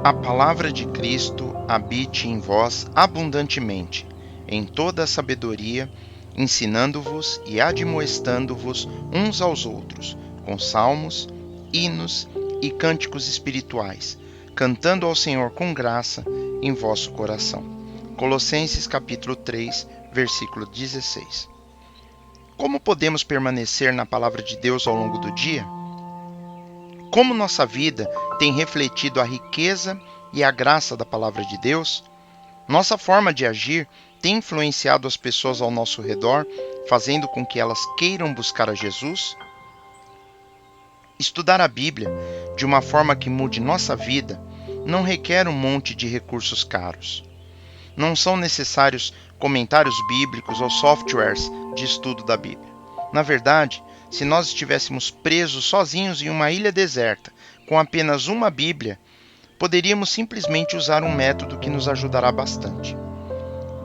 A palavra de Cristo habite em vós abundantemente, em toda a sabedoria, ensinando-vos e admoestando-vos uns aos outros, com salmos, hinos e cânticos espirituais, cantando ao Senhor com graça em vosso coração. Colossenses capítulo 3, versículo 16. Como podemos permanecer na palavra de Deus ao longo do dia? Como nossa vida tem refletido a riqueza e a graça da palavra de Deus? Nossa forma de agir tem influenciado as pessoas ao nosso redor, fazendo com que elas queiram buscar a Jesus? Estudar a Bíblia de uma forma que mude nossa vida não requer um monte de recursos caros. Não são necessários comentários bíblicos ou softwares de estudo da Bíblia. Na verdade, se nós estivéssemos presos sozinhos em uma ilha deserta, com apenas uma Bíblia, poderíamos simplesmente usar um método que nos ajudará bastante.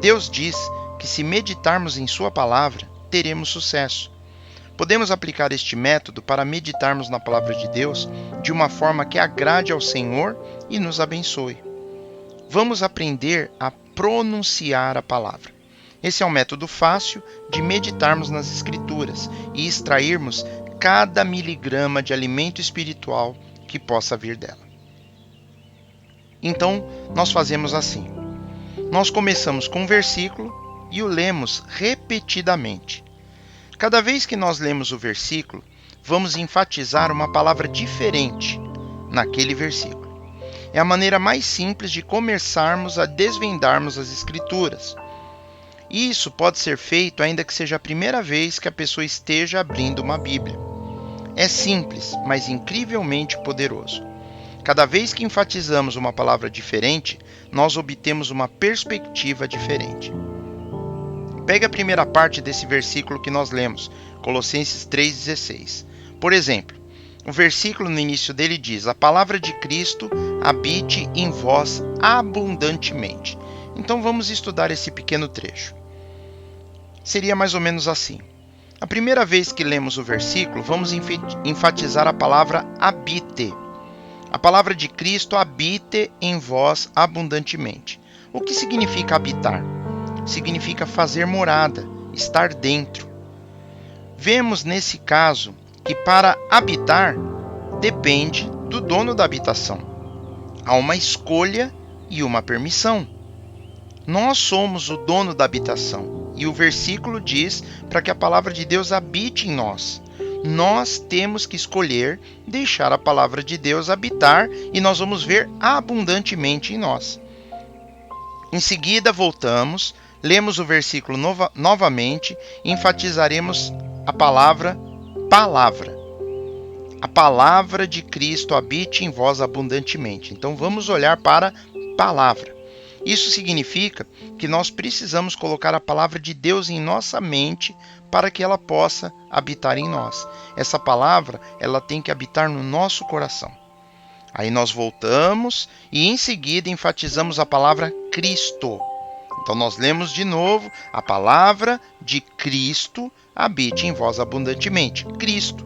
Deus diz que se meditarmos em Sua palavra, teremos sucesso. Podemos aplicar este método para meditarmos na palavra de Deus de uma forma que agrade ao Senhor e nos abençoe. Vamos aprender a pronunciar a palavra. Esse é um método fácil de meditarmos nas Escrituras e extrairmos cada miligrama de alimento espiritual que possa vir dela. Então, nós fazemos assim. Nós começamos com um versículo e o lemos repetidamente. Cada vez que nós lemos o versículo, vamos enfatizar uma palavra diferente naquele versículo. É a maneira mais simples de começarmos a desvendarmos as Escrituras. Isso pode ser feito ainda que seja a primeira vez que a pessoa esteja abrindo uma Bíblia. É simples, mas incrivelmente poderoso. Cada vez que enfatizamos uma palavra diferente, nós obtemos uma perspectiva diferente. Pegue a primeira parte desse versículo que nós lemos, Colossenses 3,16. Por exemplo, o versículo no início dele diz: a palavra de Cristo habite em vós abundantemente. Então vamos estudar esse pequeno trecho. Seria mais ou menos assim. A primeira vez que lemos o versículo, vamos enfatizar a palavra habite. A palavra de Cristo habite em vós abundantemente. O que significa habitar? Significa fazer morada, estar dentro. Vemos nesse caso que para habitar depende do dono da habitação. Há uma escolha e uma permissão. Nós somos o dono da habitação e o versículo diz para que a palavra de Deus habite em nós. Nós temos que escolher deixar a palavra de Deus habitar e nós vamos ver abundantemente em nós. Em seguida voltamos, lemos o versículo novamente e enfatizaremos a palavra. A palavra de Cristo habite em vós abundantemente. Então vamos olhar para palavra. Isso significa que nós precisamos colocar a palavra de Deus em nossa mente para que ela possa habitar em nós. Essa palavra, ela tem que habitar no nosso coração. Aí nós voltamos e em seguida enfatizamos a palavra Cristo. Então nós lemos de novo: a palavra de Cristo habite em vós abundantemente. Cristo.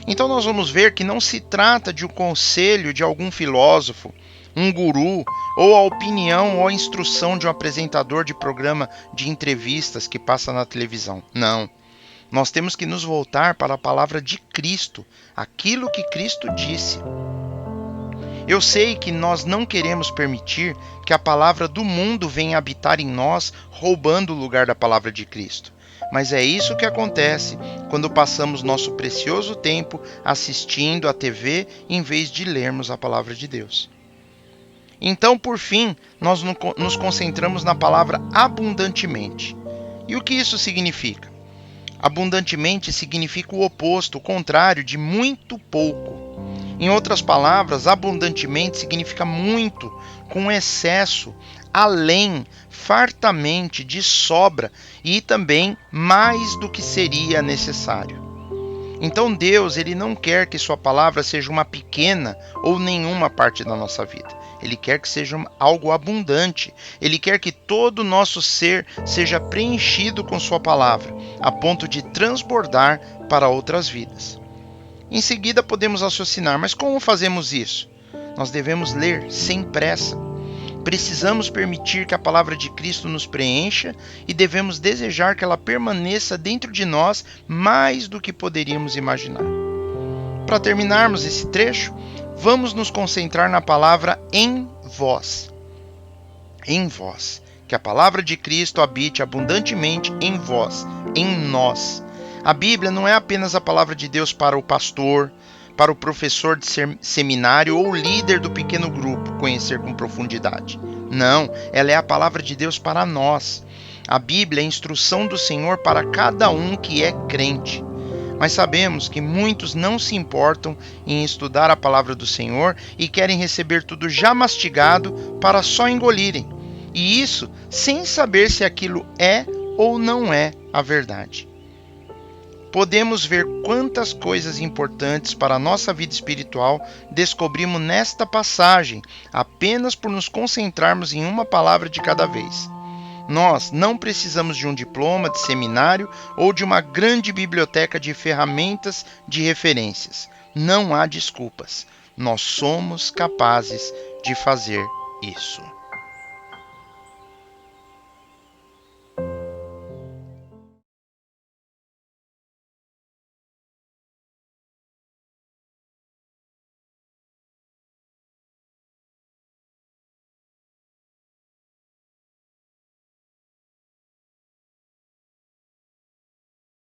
Então nós vamos ver que não se trata de um conselho de algum filósofo, um guru, ou a opinião ou a instrução de um apresentador de programa de entrevistas que passa na televisão. Não. Nós temos que nos voltar para a palavra de Cristo, aquilo que Cristo disse. Eu sei que nós não queremos permitir que a palavra do mundo venha habitar em nós, roubando o lugar da palavra de Cristo. Mas é isso que acontece quando passamos nosso precioso tempo assistindo à TV em vez de lermos a palavra de Deus. Então, por fim, nós nos concentramos na palavra abundantemente. E o que isso significa? Abundantemente significa o oposto, o contrário de muito pouco. Em outras palavras, abundantemente significa muito, com excesso, além, fartamente, de sobra e também mais do que seria necessário. Então Deus, Ele não quer que sua palavra seja uma pequena ou nenhuma parte da nossa vida. Ele quer que seja algo abundante. Ele quer que todo o nosso ser seja preenchido com sua palavra, a ponto de transbordar para outras vidas. Em seguida podemos raciocinar, mas como fazemos isso? Nós devemos ler sem pressa. Precisamos permitir que a palavra de Cristo nos preencha e devemos desejar que ela permaneça dentro de nós mais do que poderíamos imaginar. Para terminarmos esse trecho, vamos nos concentrar na palavra em vós. Em vós. Que a palavra de Cristo habite abundantemente em vós, em nós. A Bíblia não é apenas a palavra de Deus para o pastor, para o professor de seminário ou líder do pequeno grupo conhecer com profundidade. Não, ela é a palavra de Deus para nós. A Bíblia é a instrução do Senhor para cada um que é crente. Mas sabemos que muitos não se importam em estudar a palavra do Senhor e querem receber tudo já mastigado para só engolirem. E isso sem saber se aquilo é ou não é a verdade. Podemos ver quantas coisas importantes para a nossa vida espiritual descobrimos nesta passagem, apenas por nos concentrarmos em uma palavra de cada vez. Nós não precisamos de um diploma de seminário ou de uma grande biblioteca de ferramentas de referências. Não há desculpas. Nós somos capazes de fazer isso.